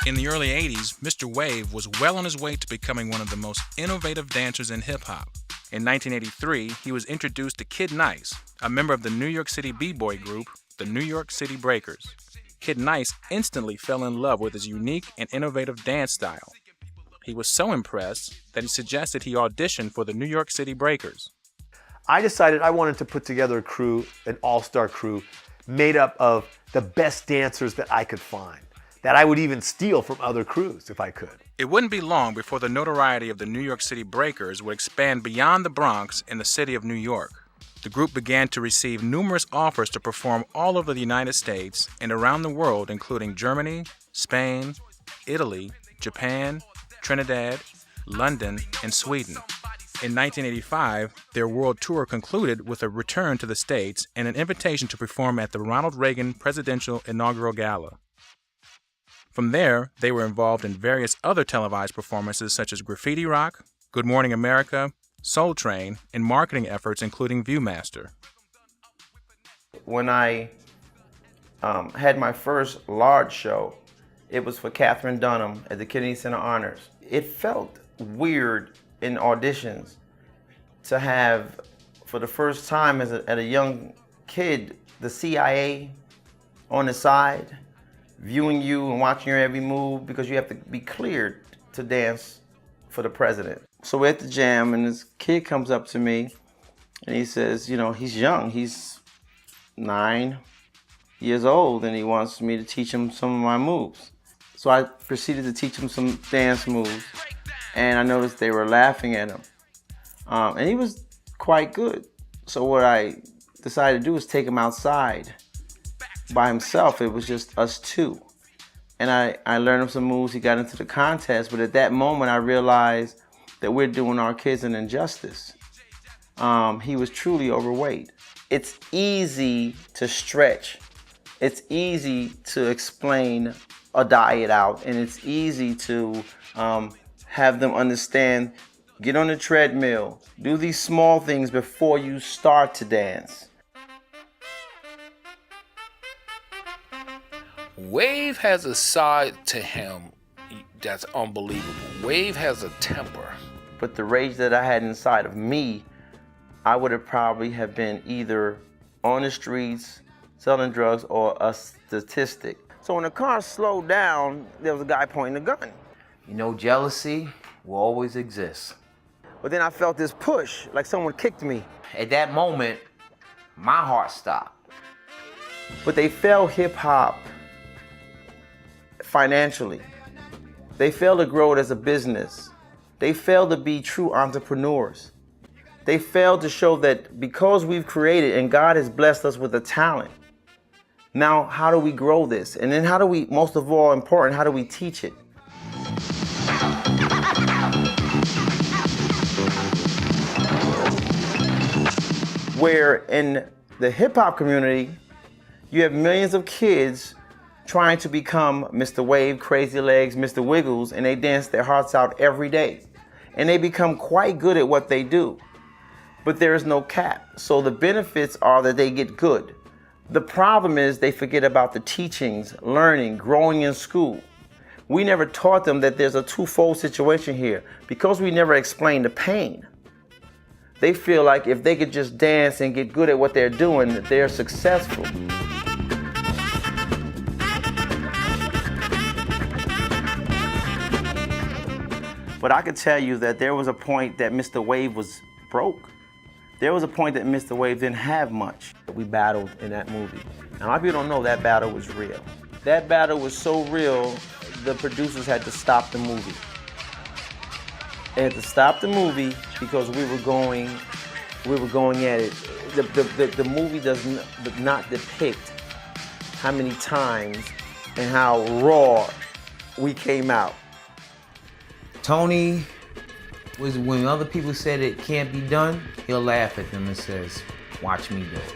In the early 80s, Mr. Wave was well on his way to becoming one of the most innovative dancers in hip-hop. In 1983, he was introduced to Kid Nice, a member of the New York City b-boy group, the New York City Breakers. Kid Nice instantly fell in love with his unique and innovative dance style. He was so impressed that he suggested he audition for the New York City Breakers. I decided I wanted to put together a crew, an all-star crew, made up of the best dancers that I could find, that I would even steal from other crews if I could. It wouldn't be long before the notoriety of the New York City Breakers would expand beyond the Bronx and the city of New York. The group began to receive numerous offers to perform all over the United States and around the world, including Germany, Spain, Italy, Japan, Trinidad, London, and Sweden. In 1985, their world tour concluded with a return to the States and an invitation to perform at the Ronald Reagan Presidential Inaugural Gala. From there, they were involved in various other televised performances such as Graffiti Rock, Good Morning America, Soul Train, and marketing efforts including Viewmaster. When I had my first large show, it was for Katherine Dunham at the Kennedy Center Honors. It felt weird in auditions to have, for the first time as a young kid, the CIA on the side, viewing you and watching your every move because you have to be cleared to dance for the president. So we're at the jam and this kid comes up to me and he says, you know, he's young, he's 9 years old and he wants me to teach him some of my moves. So I proceeded to teach him some dance moves and I noticed they were laughing at him. And he was quite good. So what I decided to do was take him outside by himself. It was just us two. And I learned him some moves. He got into the contest, but at that moment I realized that we're doing our kids an injustice. He was truly overweight. It's easy to stretch. It's easy to explain a diet out, and it's easy to have them understand, get on the treadmill, do these small things before you start to dance. Wave has a side to him that's unbelievable. Wave has a temper. But the rage that I had inside of me, I would have probably have been either on the streets, selling drugs, or a statistic. So when the car slowed down, there was a guy pointing a gun. You know, jealousy will always exist. But then I felt this push, like someone kicked me. At that moment, my heart stopped. But they failed hip-hop financially. They failed to grow it as a business. They failed to be true entrepreneurs. They failed to show that because we've created and God has blessed us with a talent, now how do we grow this? And then how do we, most of all important, how do we teach it? Where in the hip-hop community, you have millions of kids trying to become Mr. Wave, Crazy Legs, Mr. Wiggles, and they dance their hearts out every day. And they become quite good at what they do. But there is no cap. So the benefits are that they get good. The problem is they forget about the teachings, learning, growing in school. We never taught them that there's a twofold situation here. Because we never explained the pain, they feel like if they could just dance and get good at what they're doing, that they're successful. But I could tell you that there was a point that Mr. Wave was broke. There was a point that Mr. Wave didn't have much. We battled in that movie. And a lot of people don't know that battle was real. That battle was so real, the producers had to stop the movie. They had to stop the movie because we were going at it. The movie does not depict how many times and how raw we came out. Tony was, when other people said it can't be done, he'll laugh at them and says, watch me do it.